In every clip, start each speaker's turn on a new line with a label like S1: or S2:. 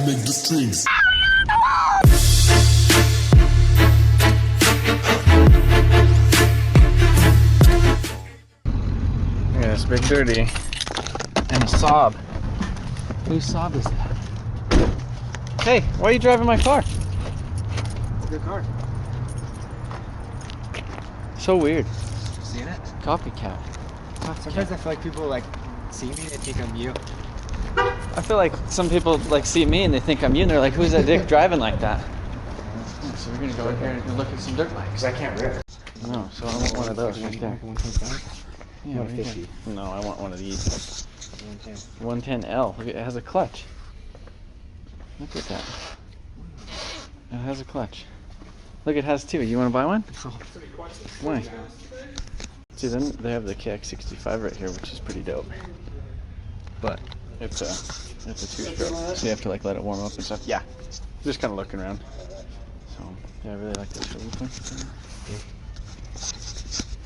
S1: make the strings.
S2: Yeah, it's Big Dirty and a Saab. Whose Saab is that? Hey, why are you driving my car?
S3: It's a good car.
S2: So weird.
S3: Seen it?
S2: Copycat.
S3: Sometimes I feel like people like see me and they think I'm you.
S2: I feel like some people like see me and they think I'm you and they're like, who's that dick driving like that? So we're gonna go in here and look at some dirt bikes.
S3: Because I can't rip.
S2: No, so I want one of those right there.
S3: 125?
S2: Yeah,
S3: 150.
S2: No, I want one of these.
S3: 110.
S2: 110 L. Look, it has a clutch. Look at that. It has a clutch. Look, it has two. You want to buy one? Why? See, then they have the Klx110 right here, which is pretty dope. But it's a two-stroke, so you have to like let it warm up and stuff. Yeah, just kind of looking around. So yeah, I really like this.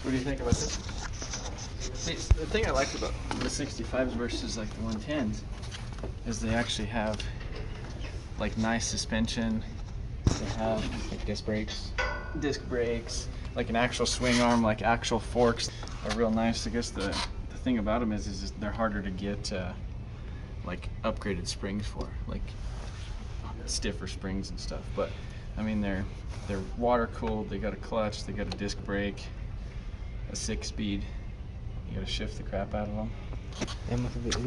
S2: What do you think about this? See, the thing I like about the 65s versus like the 110s is they actually have like nice suspension. They have
S3: Like disc brakes.
S2: like an actual swing arm, like actual forks are real nice. I guess the thing about them is they're harder to get like upgraded springs for, like stiffer springs and stuff. But I mean they're water cooled. They got a clutch. They got a disc brake, a 6-speed. You gotta shift the crap out of them.
S3: And look at that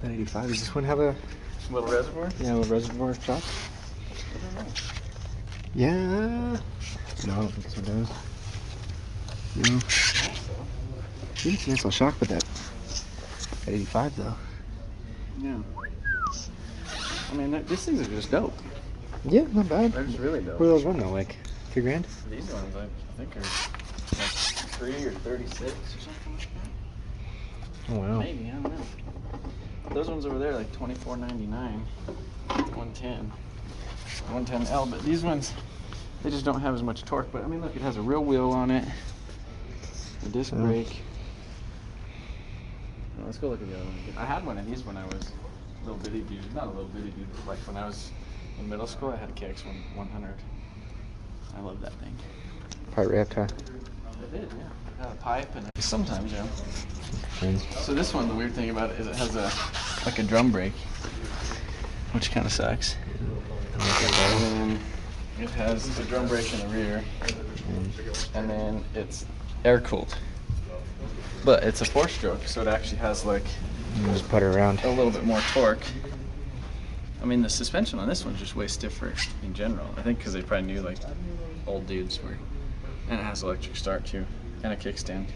S3: 85. Does this one have a
S2: Little reservoir?
S3: a reservoir shock?
S2: I don't know.
S3: Yeah. No, I don't think this one does. No. It's a nice little shock, but that 85 though.
S2: Yeah. I mean, these things are just dope.
S3: Yeah, not bad.
S2: They're just really dope.
S3: What do those run though? Like $3 grand?
S2: These ones, I think, are like 3 or 36 or something like that.
S3: Oh wow.
S2: Maybe, I don't know. Those ones over there, like $24.99. 110. 110 L, but these ones, they just don't have as much torque. But I mean, look, it has a real wheel on it, a disc brake. Well, let's go look at the other one. I had one of these when I was a little bitty dude. Not a little bitty dude, but like when I was in middle school, I had a Klx110. I love that thing.
S3: Probably ripped, huh?
S2: It did, yeah. It had a pipe and sometimes, yeah.
S3: Friends.
S2: So this one, the weird thing about it is it has like a drum brake, which kind of sucks. And then it has the drum brake in the rear, and then it's air cooled. But it's a 4-stroke, so it actually has like
S3: You just put it around.
S2: a little bit more torque. I mean, the suspension on this one's just way stiffer in general. I think because they probably knew like old dudes were. And it has electric start too, and a kickstand.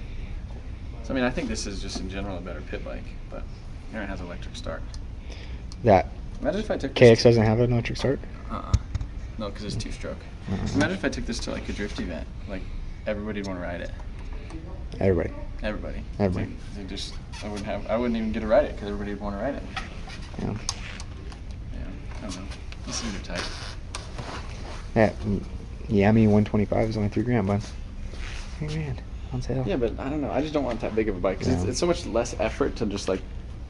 S2: So I mean, I think this is just in general a better pit bike, but here it has electric start.
S3: That
S2: Imagine if I took
S3: KX
S2: this
S3: doesn't have an electric start?
S2: No, because it's 2-stroke. Imagine if I took this to like a drift event, like everybody'd want to ride it.
S3: Everybody.
S2: Everybody.
S3: Everybody.
S2: I wouldn't even get to ride it because everybody'd want to ride it.
S3: Yeah.
S2: Yeah, I don't know. These things are tight.
S3: Yeah, I mean 125 is only $3 grand, bud. $3 grand on sale.
S2: Yeah, but I don't know. I just don't want that big of a bike because
S3: No.
S2: it's so much less effort to just like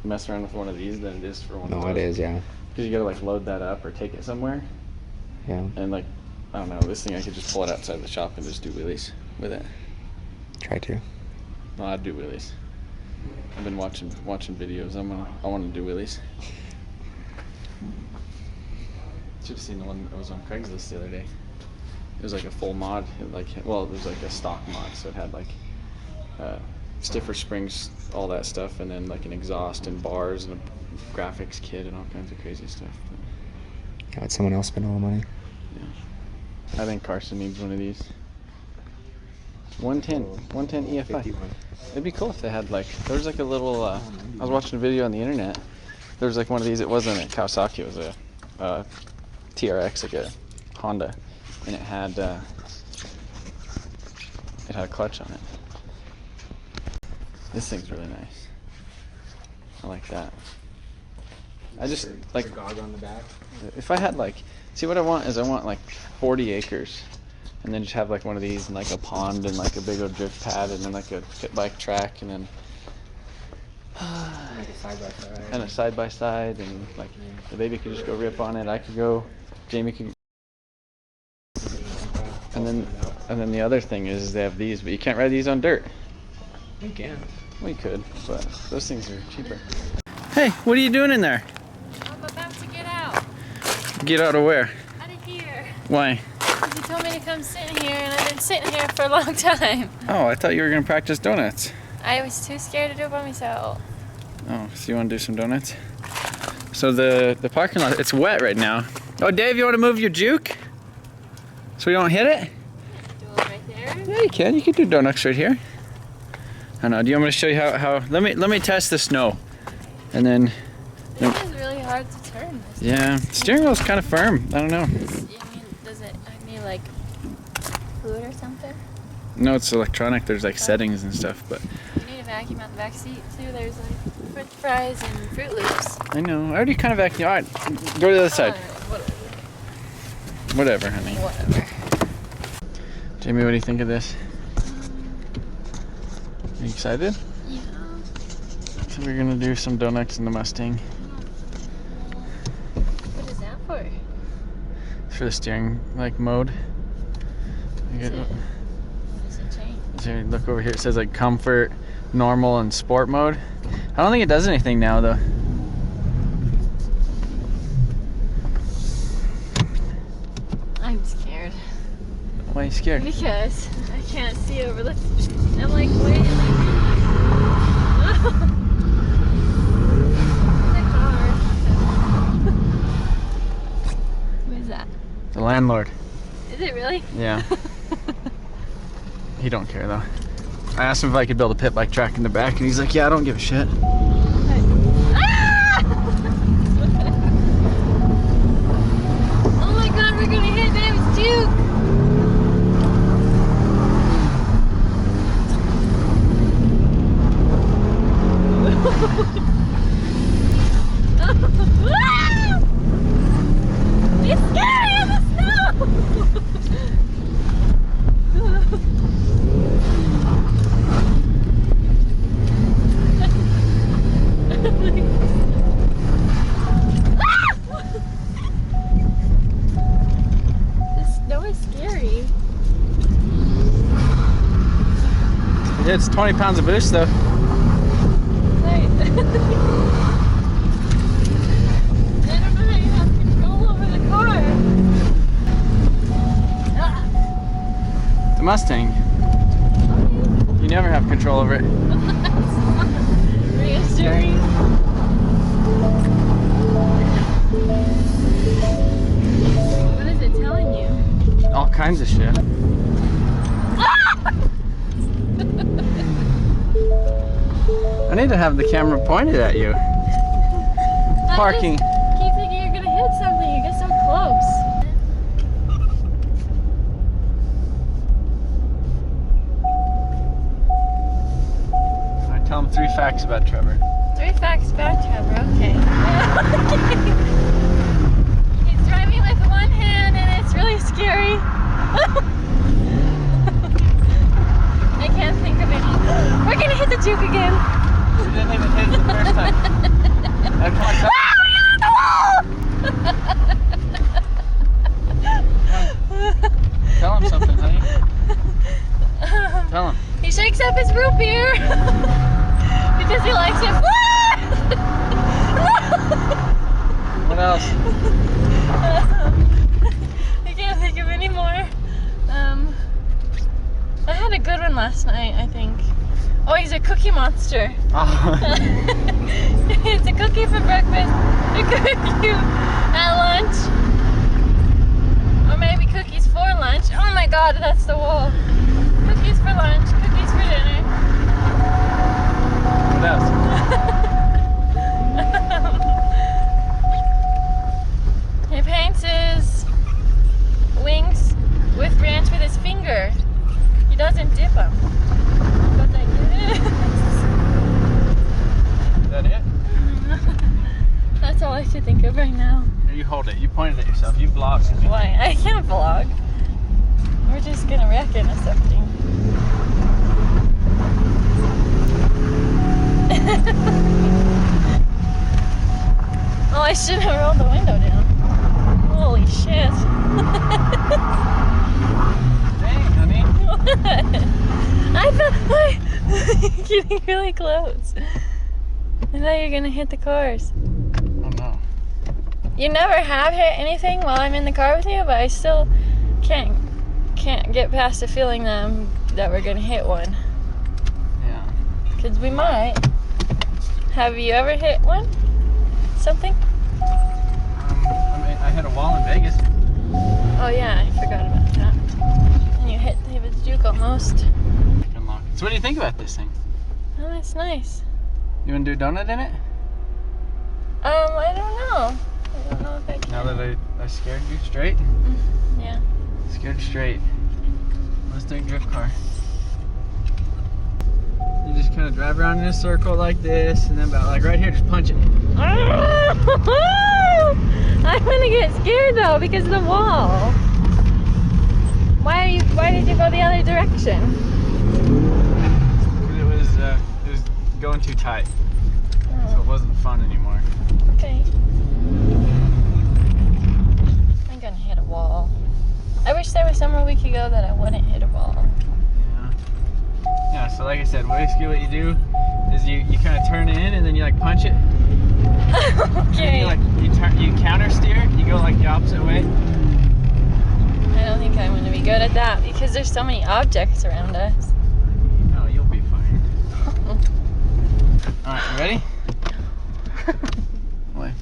S2: mess around with one of these than it is for one of
S3: No,
S2: those.
S3: it is, yeah.
S2: Because you gotta like load that up or take it somewhere,
S3: Yeah.
S2: and like I don't know. This thing I could just pull it outside the shop and just do wheelies with it.
S3: Try to.
S2: No, I'd do wheelies. I've been watching videos. I want to do wheelies. Should have seen the one that was on Craigslist the other day. It was like a full mod. It was like a stock mod, so it had like stiffer springs, all that stuff, and then like an exhaust and bars and a graphics kit and all kinds of crazy stuff. But,
S3: Let someone else spend all the money.
S2: yeah. I think Carson needs one of these. 110 EFI. It'd be cool if they had like, there was like a little, I was watching a video on the internet. There was like one of these, it wasn't a Kawasaki, it was a TRX, like a Honda. And it had a clutch on it. This thing's really nice. I like that. I just like,
S3: a gog on the back.
S2: if I had like, see what I want is I want like 40 acres and then just have like one of these and like a pond and like a big old drift pad and then like a pit bike track and then
S3: Like a
S2: And a side by side, and like the baby could just go rip on it. I could go. Jaymie could. And then the other thing is they have these, but you can't ride these on dirt.
S3: You can.
S2: We could, but those things are cheaper. Hey, what are you doing in there?
S1: I'm about to get out.
S2: Get out of where?
S1: Out of here.
S2: Why?
S1: Because you told me to come sit here, and I've been sitting here for a long time.
S2: Oh, I thought you were gonna practice donuts.
S1: I was too scared to do it by myself.
S2: Oh, so you want to do some donuts? So the parking lot, it's wet right now. Oh, Dave, you want to move your juke? So we don't hit it?
S1: Do it right there.
S2: Yeah, you can. You can do donuts right here. I don't know. Do you want me to show you how? Let me test the snow, and then.
S1: This is really hard to turn. This
S2: Yeah, steering wheel's kind of firm. I don't know.
S1: I mean, does it? I need like food or something.
S2: No, it's electronic. There's like settings and stuff, but.
S1: You need a vacuum out the back seat too. There's like French fries and Fruit Loops.
S2: I know. I already kind of vacuumed. All right, go to the other side. Whatever, honey.
S1: Whatever.
S2: Jaymie, what do you think of this? Are you excited?
S1: Yeah.
S2: So we're gonna do some donuts in the Mustang.
S1: What is that for?
S2: It's for the steering like mode.
S1: What does it change?
S2: So look over here. It says like comfort, normal, and sport mode. I don't think it does anything now though.
S1: I'm scared.
S2: Why are you scared?
S1: Because I can't see over the. I'm like, wait. The car. Who is that?
S2: The landlord.
S1: Is it really?
S2: Yeah. He don't care though. I asked him if I could build a pit bike track in the back, and he's like, "Yeah, I don't give a shit."
S1: Ah! Oh my God, we're gonna hit David's Duke. It's scary in the snow! The snow is scary.
S2: It's 20 pounds of boost though.
S1: Right. I don't know how you have control over the car. Ah.
S2: The Mustang. You never have control over it.
S1: Reassuring. What is it telling you?
S2: All kinds of shit. I need to have the camera pointed at you. Parking.
S1: I keep thinking you're gonna hit something. You get so close.
S2: I tell him 3 facts about Trevor.
S1: 3 facts about Trevor. Okay. He's driving with one hand, and it's really scary. I can't think of any. We're gonna hit the juke again.
S2: She didn't even hit it the first time. Tell him something, honey. Tell him.
S1: He shakes up his root beer because he likes it.
S2: What else?
S1: I can't think of any more. I had a good one last night, I think. Oh, he's a cookie monster.
S2: Oh.
S1: It's a cookie for breakfast, a cookie at lunch, or maybe cookies for lunch. Oh my God, that's the wall. Cookies for lunch, cookies for dinner.
S2: What else?
S1: He paints his wings with ranch with his finger. He doesn't dip them. But like this.
S2: Is that it?
S1: That's all I should think of right now.
S2: Here, you hold it. You pointed at yourself. You vlogged.
S1: Why? I can't vlog. We're just gonna wreck into something. I shouldn't have rolled the window down. Holy shit.
S2: Dang, honey.
S1: What? I thought you're getting really close. I thought you were gonna hit the cars.
S2: Oh no.
S1: You never have hit anything while I'm in the car with you, but I still can't get past the feeling that we're gonna hit one.
S2: Yeah.
S1: Cause we might. Have you ever hit one? Something?
S2: I hit a wall in Vegas.
S1: Oh yeah, I forgot about that. And you hit David's Juke almost.
S2: So what do you think about this thing?
S1: Oh, that's nice.
S2: You want to do a donut in it?
S1: I don't know. I don't know if I can.
S2: Now that I scared you straight?
S1: Yeah.
S2: Scared straight. Mustang drift car. You just kind of drive around in a circle like this, and then about like right here, just punch it.
S1: I'm gonna get scared though because of the wall. Why did you go the other direction?
S2: Because it was going too tight, so it wasn't fun anymore.
S1: Okay. I'm gonna hit a wall. I wish there was somewhere we could go that I wouldn't hit a wall.
S2: Yeah, so like I said, basically what you do is you kind of turn in and then you like punch it.
S1: Okay.
S2: And then you counter steer, you go like the opposite way.
S1: I don't think I'm gonna be good at that because there's so many objects around us.
S2: No, you'll be fine. Alright, you ready? Why?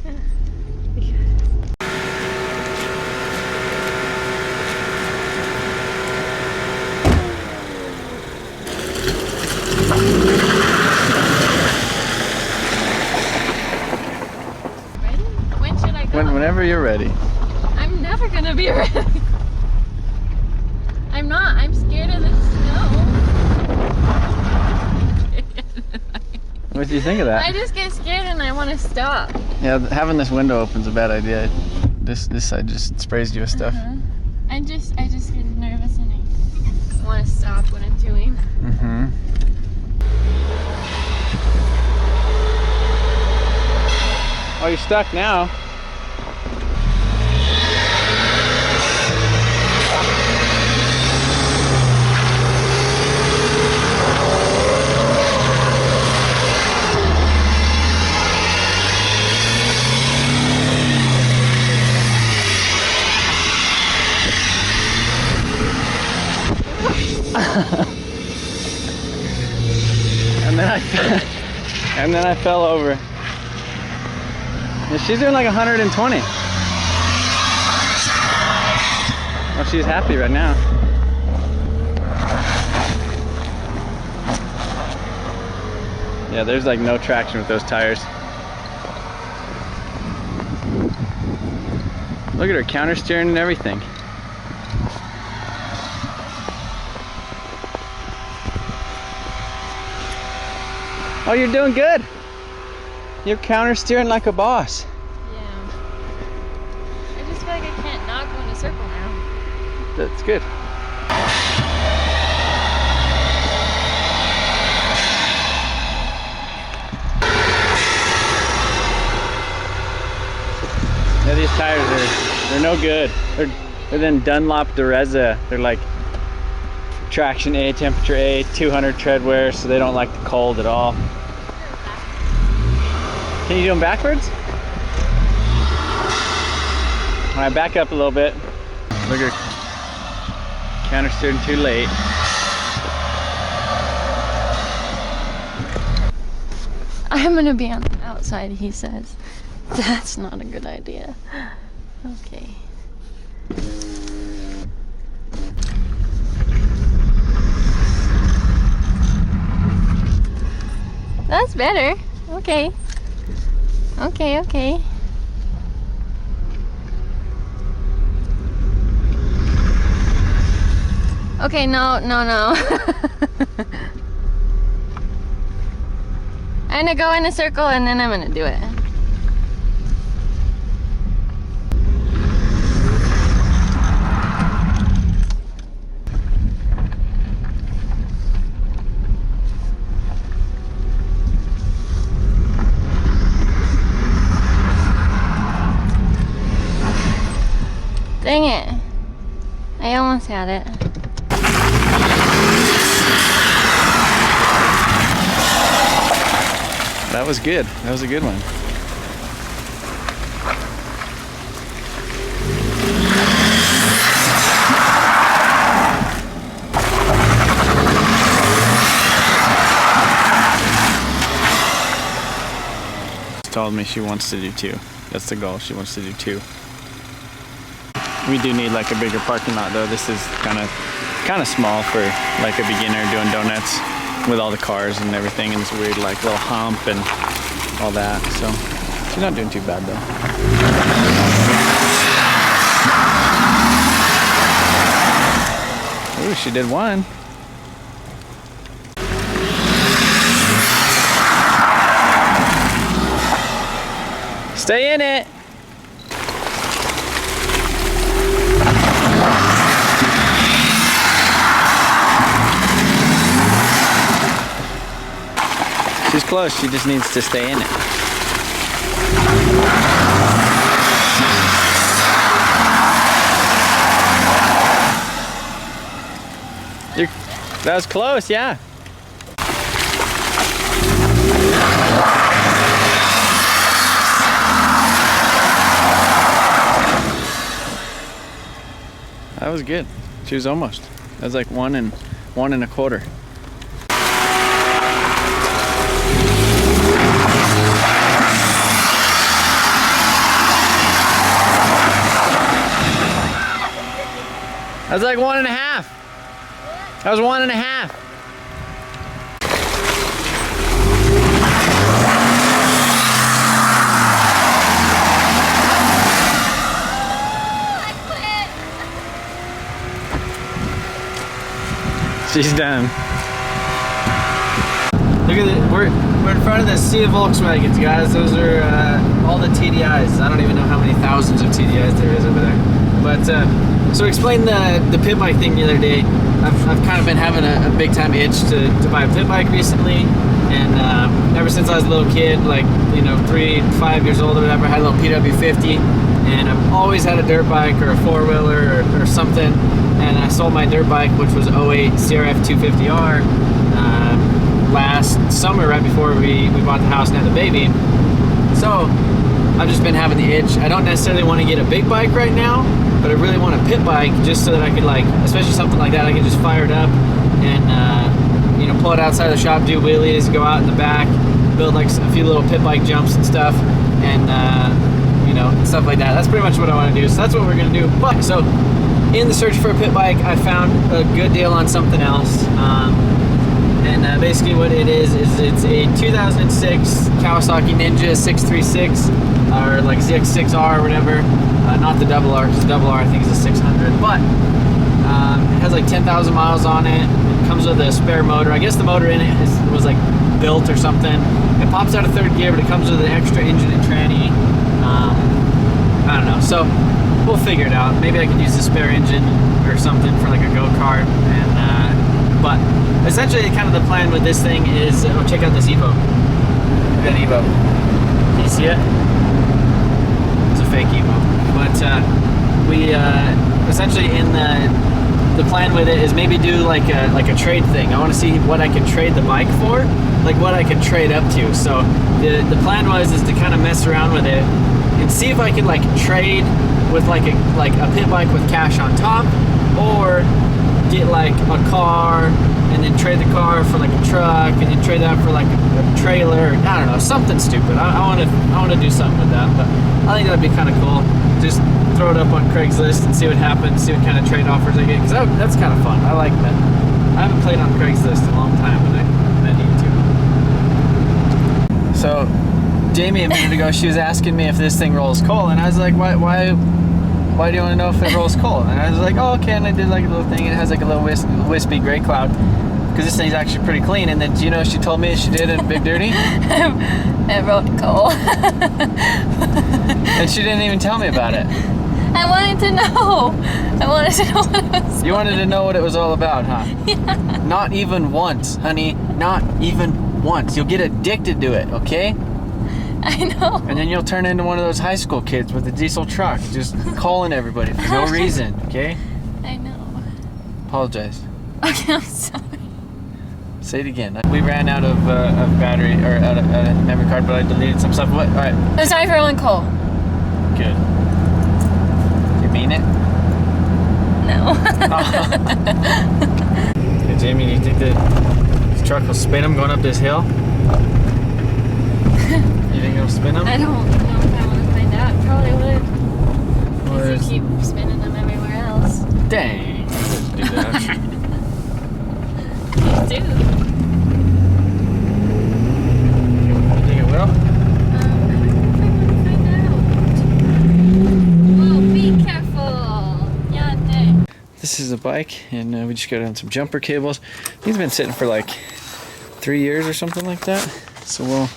S1: Ready? When should I go?
S2: Whenever you're ready.
S1: I'm never gonna be ready. I'm not. I'm scared of the snow.
S2: What do you think of that?
S1: I just get scared and I want to stop.
S2: Yeah, having this window open's a bad idea. This side just sprays you with stuff.
S1: I just get nervous and I want to stop what I'm doing.
S2: Mm-hmm. Oh, you're stuck now. and then I fell over. Yeah, she's doing like 120. Well, she's happy right now. Yeah, there's like no traction with those tires. Look at her counter steering and everything. Oh, you're doing good. You're counter steering like a boss.
S1: Yeah. I just feel like I can't not go in a circle now.
S2: That's good. Yeah, these tires they're no good. They're then Dunlop Dureza. They're like traction A, temperature A, 200 tread wear, so they don't like the cold at all. Can you do them backwards? All right, back up a little bit. Look at her counter steering too late.
S1: I'm gonna be on the outside, he says. That's not a good idea. Okay. That's better. Okay. Okay, okay. Okay, no. I'm gonna go in a circle and then I'm gonna do it. Dang it. I almost had it.
S2: That was good. That was a good one. She told me she wants to do 2. That's the goal. She wants to do 2. We do need like a bigger parking lot though. This is kind of small for like a beginner doing donuts with all the cars and everything, and this weird like little hump and all that. So she's not doing too bad though. Ooh, she did 1. Stay in it. She's close, she just needs to stay in it. That was close, yeah. That was good. She was almost. That was like 1 and 1.25. That was like 1.5. That was 1.5. She's done. Look at it. We're in front of the sea of Volkswagens, guys. Those are all the TDIs. I don't even know how many thousands of TDIs there is over there. But so explain the pit bike thing the other day. I've kind of been having a big time itch to buy a pit bike recently, and ever since I was a little kid, like 3 to 5 years old or whatever, I had a little PW50, and I've always had a dirt bike or a 4-wheeler or something. And I sold my dirt bike, which was 08 CRF 250R, last summer, right before we bought the house and had the baby. So I've just been having the itch. I don't necessarily want to get a big bike right now, but I really want a pit bike just so that I could, like, especially something like that, I could just fire it up and pull it outside the shop, do wheelies, go out in the back, build like a few little pit bike jumps and stuff, and stuff like that. That's pretty much what I want to do. So that's what we're gonna do. But so in the search for a pit bike, I found a good deal on something else. Basically what it is it's a 2006 Kawasaki Ninja 636 or like ZX6R or whatever. Not the double R, because the double R I think is a 600. But it has like 10,000 miles on it. It comes with a spare motor. I guess the motor in it was like built or something. It pops out of 3rd gear, but it comes with an extra engine and tranny. I don't know. So we'll figure it out. Maybe I can use the spare engine or something for like a go-kart. But essentially, kind of the plan with this thing is, check out this Evo. Look at that Evo. Can you see it? It's a fake Evo. But we essentially in the plan with it is maybe do like a trade thing. I want to see what I can trade the bike for, like what I can trade up to. So the plan is to kind of mess around with it and see if I could like trade with like a pit bike with cash on top, or get like a car and then trade the car for like a truck and then trade that for like a trailer. I don't know, something stupid. I want to do something with that, but I think that'd be kind of cool. Just throw it up on Craigslist and see what happens, see what kind of trade offers I get, because that's kind of fun. I like that. I haven't played on Craigslist in a long time, but I need to. So Jaymie a minute ago, she was asking me if this thing rolls coal, and I was like, why do you want to know if it rolls coal? And I was like, oh, okay, and I did like a little thing, and it has like a little wispy gray cloud, because this thing's actually pretty clean. And then, do you know what she told me she did in Big Dirty?
S1: It rolled coal.
S2: And she didn't even tell me about it.
S1: I wanted to know. I wanted to know what it was.
S2: You wanted to know what it was all about, huh?
S1: Yeah.
S2: Not even once, honey. Not even once. You'll get addicted to it, okay?
S1: I know.
S2: And then you'll turn into one of those high school kids with a diesel truck, just calling everybody for no reason, okay?
S1: I know.
S2: Apologize.
S1: Okay, I'm sorry.
S2: Say it again. We ran out of battery, or out of memory card, but I deleted some stuff. What? All right.
S1: I'm sorry for rolling coal.
S2: Good. You mean it?
S1: No.
S2: Hey, Jamie, do you think that this truck will spin him going up this hill? You think it'll spin him?
S1: I don't know if I want to find out. Probably would. Because you keep spinning them everywhere else.
S2: Dang. I didn't do that.
S1: You do.
S2: You think it will?
S1: I don't know if I want to find out. Whoa, be careful. Yeah, dang.
S2: This is a bike, and we just got on some jumper cables. These have been sitting for like 3 years or something like that. So we'll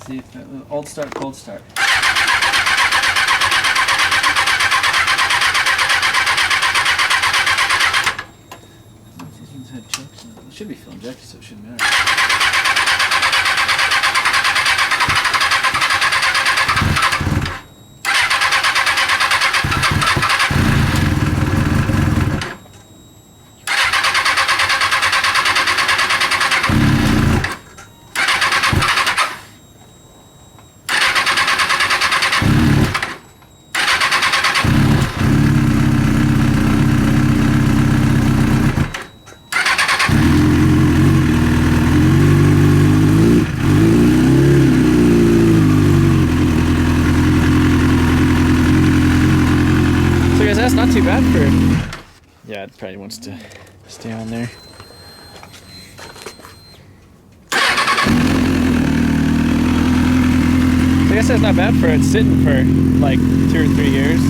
S2: see. Old start, cold start. These ones had chokes in them. It should be fuel injected, so it shouldn't matter. That's not too bad for... Yeah, it probably wants to stay on there. So I guess that's not bad for it sitting for like 2 or 3 years.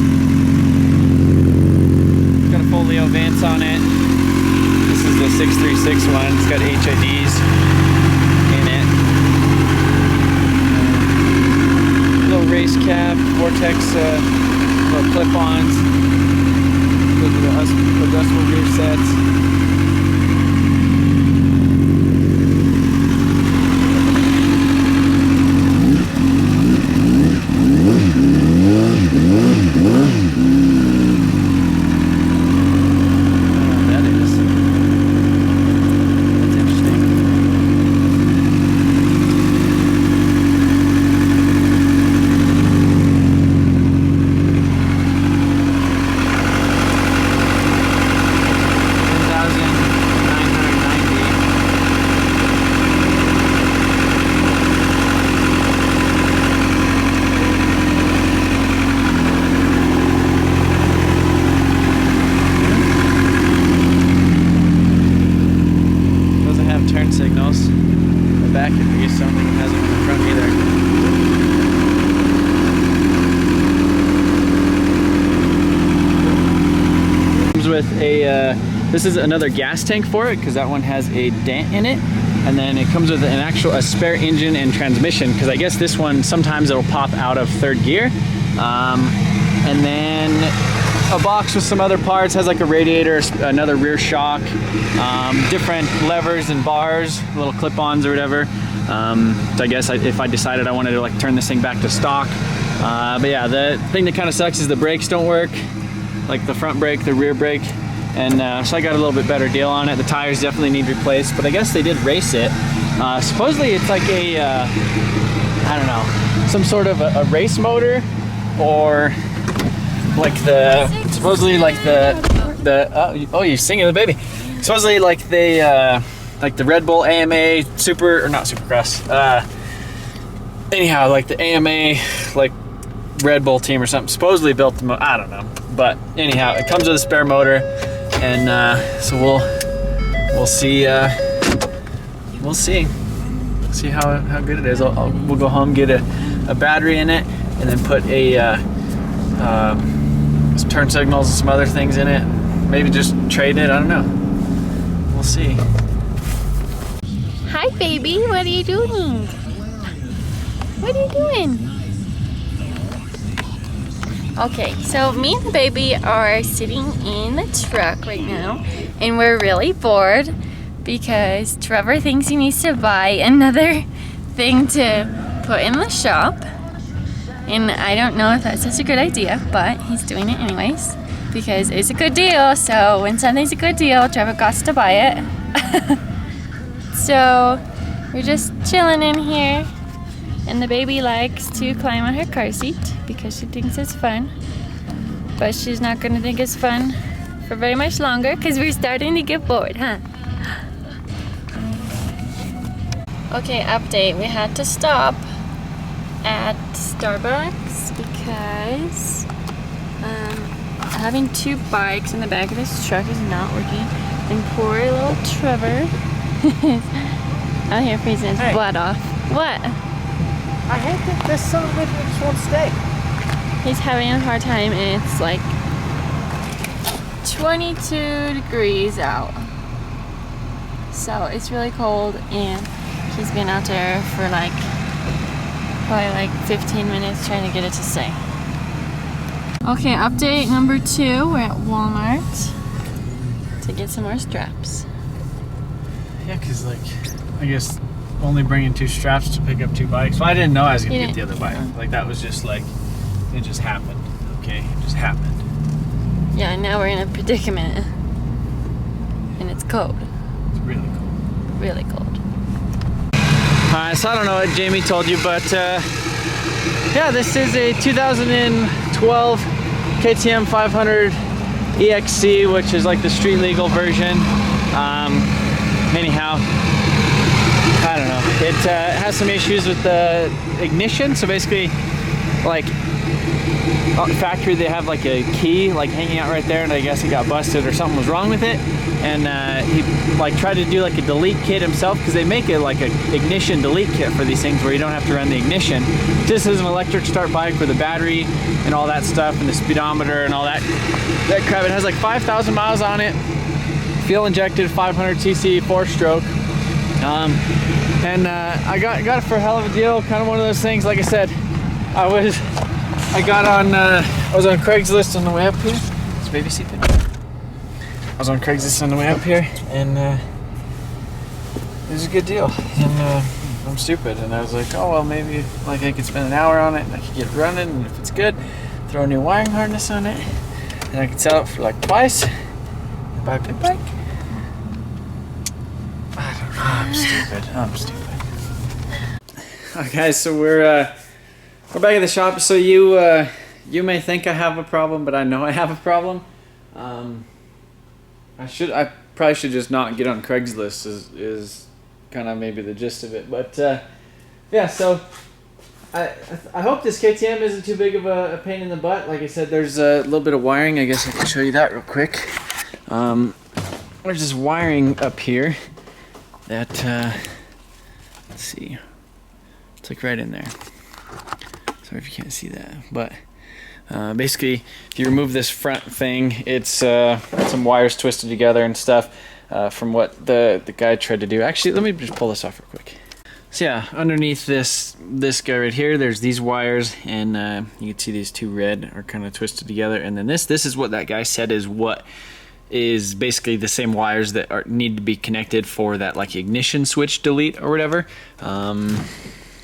S2: It's got a full Leo Vance on it. This is the 636 one. It's got HIDs in it. Little race cap, Vortex little clip-ons. Adjustable rear sets. That is. That's interesting. Turn signals. The back could be something that hasn't in the front either. Comes with a this is another gas tank for it because that one has a dent in it, and then it comes with a spare engine and transmission because I guess this one sometimes it'll pop out of third gear, and then a box with some other parts, has like a radiator, another rear shock, different levers and bars, little clip-ons or whatever. So I guess if I decided I wanted to like turn this thing back to stock. But yeah, the thing that kind of sucks is the brakes don't work, like the front brake, the rear brake, and so I got a little bit better deal on it. The tires definitely need replaced, but I guess they did race it. Supposedly it's like a, I don't know, some sort of a race motor, or like the supposedly like the oh, you're singing the baby. Supposedly like the Red Bull AMA Super, or not Supercross. Anyhow, like the AMA like Red Bull team or something supposedly built the I don't know, but anyhow, it comes with a spare motor, and so we'll see. We'll see how good it is. We'll go home, get a battery in it, and then put a some turn signals and some other things in it. Maybe just trade it, I don't know. We'll see.
S1: Hi, baby. What are you doing? What are you doing? Okay, so me and the baby are sitting in the truck right now, and we're really bored. because Trevor thinks he needs to buy another thing to put in the shop. And I don't know if that's such a good idea, but he's doing it anyways because it's a good deal. So when something's a good deal, Trevor got to buy it. So we're just chilling in here, and the baby likes to climb on her car seat because she thinks it's fun. But she's not gonna think it's fun for very much longer because we're starting to get bored, huh? Okay, update. We had to stop at Starbucks because having two bikes in the back of this truck is not working, and poor little Trevor out here freezing his butt off. What?
S2: I hate that this son of a bitch just won't stay.
S1: He's having a hard time, and it's like 22 degrees out. So it's really cold, and he's been out there for like probably like 15 minutes trying to get it to stay. Okay, update number 2. We're at Walmart to get some more straps.
S2: Yeah, because like, I guess only bringing 2 straps to pick up 2 bikes. Well, I didn't know I was going to get the other bike. Like, that was just like, it just happened. Okay, it just happened.
S1: Yeah, and now we're in a predicament. And it's cold.
S2: It's really cold.
S1: Really cold.
S2: Alright, so I don't know what Jamie told you, but yeah, this is a 2012 KTM 500 EXC, which is like the street legal version. Anyhow, I don't know. It has some issues with the ignition. So basically, like, factory, they have like a key like hanging out right there, and I guess it got busted or something was wrong with it. And he like tried to do like a delete kit himself, because they make it like an ignition delete kit for these things where you don't have to run the ignition. This is an electric start bike with a battery and all that stuff, and the speedometer and all that crap. It has like 5,000 miles on it. Fuel injected 500cc 4-stroke. I got it for a hell of a deal. Kind of one of those things. Like I said, I was on Craigslist on the way up here. Is baby seat there? I was on Craigslist on the way up here, and it was a good deal. And I'm stupid, and I was like, oh well, maybe like I could spend an hour on it, and I could get it running, and if it's good, throw a new wiring harness on it, and I could sell it for like twice and buy a big bike. I don't know. I'm stupid. Okay, so we're back at the shop. So you may think I have a problem, but I know I have a problem. I probably should just not get on Craigslist is kind of maybe the gist of it. But yeah, so I hope this KTM isn't too big of a pain in the butt. Like I said, there's a little bit of wiring. I guess I can show you that real quick. There's this wiring up here that let's see, it's like right in there. Sorry if you can't see that, but basically, if you remove this front thing, it's some wires twisted together and stuff from what the guy tried to do. Actually, let me just pull this off real quick. So yeah, underneath this guy right here, there's these wires, and you can see these 2 red are kind of twisted together. And then this is what that guy said is what is basically the same wires that need to be connected for that like ignition switch delete or whatever.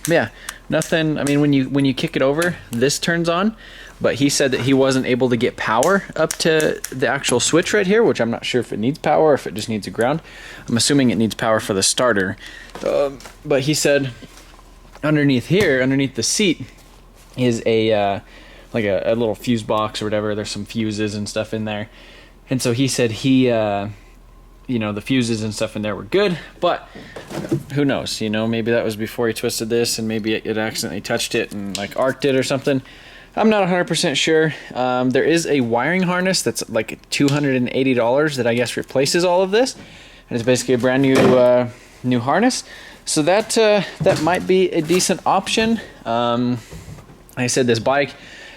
S2: Yeah, nothing. I mean, when you kick it over, this turns on. But he said that he wasn't able to get power up to the actual switch right here, which I'm not sure if it needs power or if it just needs a ground. I'm assuming it needs power for the starter. But he said underneath here, underneath the seat, is a like a little fuse box or whatever. There's some fuses and stuff in there. And so he said he, you know, the fuses and stuff in there were good, but who knows, you know, maybe that was before he twisted this, and maybe it accidentally touched it and like arced it or something. I'm not 100% sure. There is a wiring harness that's like $280 that I guess replaces all of this, and it's basically a brand new new harness. So that might be a decent option. Like I said, this bike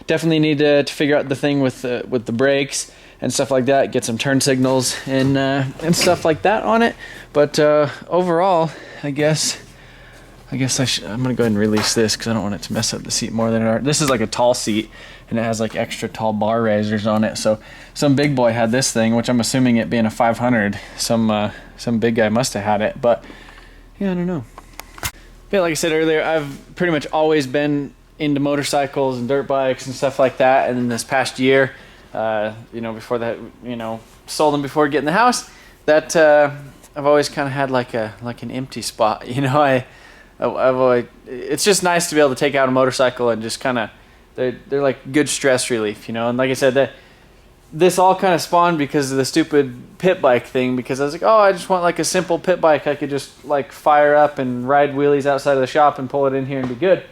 S2: definitely need to figure out the thing with the brakes and stuff like that. Get some turn signals and stuff like that on it. But overall, I guess I guess I'm gonna go ahead and release this because I don't want it to mess up the seat more than it are. This is like a tall seat, and it has like extra tall bar raisers on it. So some big boy had this thing, which I'm assuming it being a 500, some big guy must have had it. But yeah, I don't know. But like I said earlier, I've pretty much always been into motorcycles and dirt bikes and stuff like that. And then this past year, you know, before that, you know, sold them before getting the house. That I've always kind of had like an empty spot. You know, I've always, it's just nice to be able to take out a motorcycle and just kind of, they're like good stress relief, you know. And like I said, this all kind of spawned because of the stupid pit bike thing, because I was like, oh, I just want like a simple pit bike I could just like fire up and ride wheelies outside of the shop and pull it in here and be good.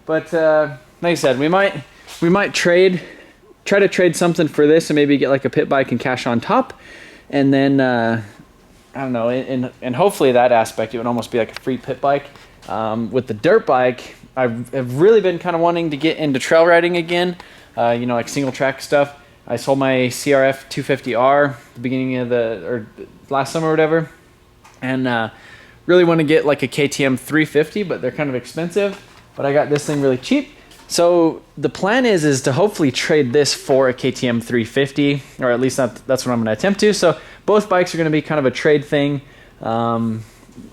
S2: But like I said, we might try to trade something for this and maybe get like a pit bike and cash on top. And then I don't know, and hopefully that aspect, it would almost be like a free pit bike. With the dirt bike, I've really been kind of wanting to get into trail riding again, you know, like single track stuff. I sold my CRF 250R the beginning of last summer or whatever, and really want to get like a KTM 350, but they're kind of expensive. But I got this thing really cheap. So the plan is to hopefully trade this for a KTM 350, or at least that's what I'm going to attempt to. So both bikes are going to be kind of a trade thing.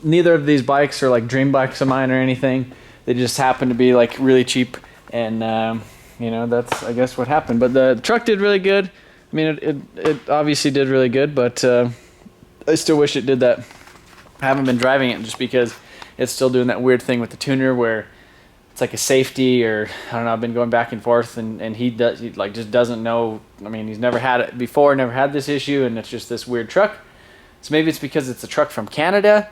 S2: Neither of these bikes are like dream bikes of mine or anything. They just happen to be like really cheap, and you know, that's I guess what happened. But the truck did really good. I mean, it obviously did really good, but I still wish it did that. I haven't been driving it just because it's still doing that weird thing with the tuner where it's like a safety, or I don't know, I've been going back and forth, and he like just doesn't know. I mean, he's never had it before, never had this issue, and it's just this weird truck. So maybe it's because it's a truck from Canada,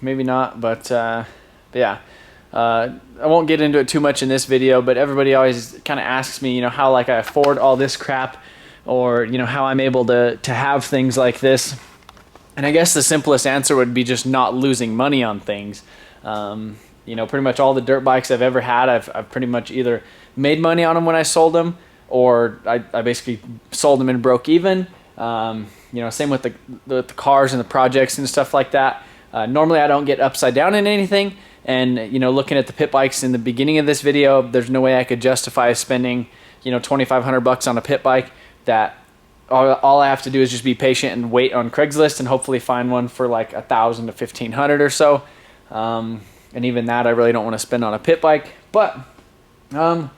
S2: maybe not, but yeah. I won't get into it too much in this video, but everybody always kind of asks me, you know, how like I afford all this crap, or you know, how I'm able to have things like this. And I guess the simplest answer would be just not losing money on things. You know, pretty much all the dirt bikes I've ever had, I've pretty much either made money on them when I sold them, or I basically sold them and broke even. You know, same with the cars and the projects and stuff like that. Normally I don't get upside down in anything. And, you know, looking at the pit bikes in the beginning of this video, there's no way I could justify spending, you know, $2,500 on a pit bike. That all I have to do is just be patient and wait on Craigslist and hopefully find one for like $1,000 to $1,500 or so. And even that I really don't want to spend on a pit bike. But I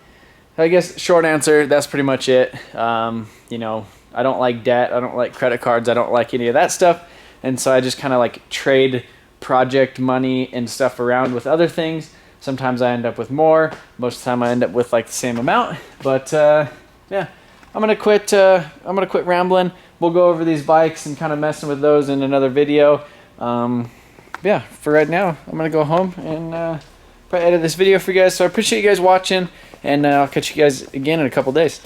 S2: guess short answer, that's pretty much it. You know, I don't like debt. I don't like credit cards. I don't like any of that stuff. And so I just kind of like trade project money and stuff around with other things. Sometimes I end up with more. Most of the time I end up with like the same amount. But yeah, I'm gonna quit rambling. We'll go over these bikes and kind of messing with those in another video. Yeah, for right now, I'm gonna go home and probably edit this video for you guys. So I appreciate you guys watching, and I'll catch you guys again in a couple days.